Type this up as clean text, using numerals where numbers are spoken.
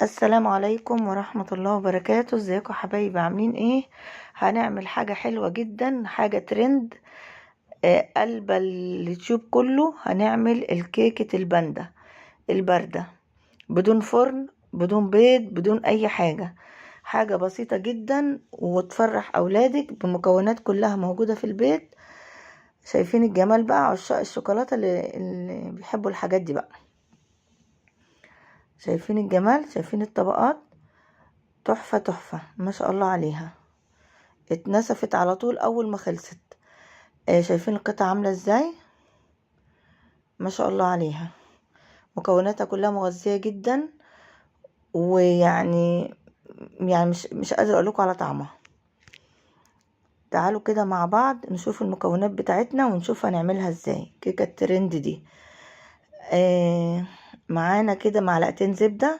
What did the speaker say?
السلام عليكم ورحمة الله وبركاته. ازيكم حبايبي، عاملين ايه؟ هنعمل حاجة حلوة جدا، حاجة ترند قلب اليوتيوب كله. هنعمل الكيكة الباردة بدون فرن، بدون بيض، بدون اي حاجة. حاجة بسيطة جدا وتفرح اولادك بمكونات كلها موجودة في البيت. شايفين الجمال بقى؟ عشاق الشوكولاتة اللي بيحبوا الحاجات دي بقى. شايفين الجمال؟ شايفين الطبقات؟ تحفة تحفة ما شاء الله عليها. اتنسفت على طول اول ما خلصت. شايفين القطعة عاملة ازاي؟ ما شاء الله عليها. مكوناتها كلها مغذية جدا، ويعني مش قادرة اقول لكم على طعمها. تعالوا كده مع بعض نشوف المكونات بتاعتنا ونشوف هنعملها ازاي. كيكة الترند دي. معانا كده معلقتين زبدة،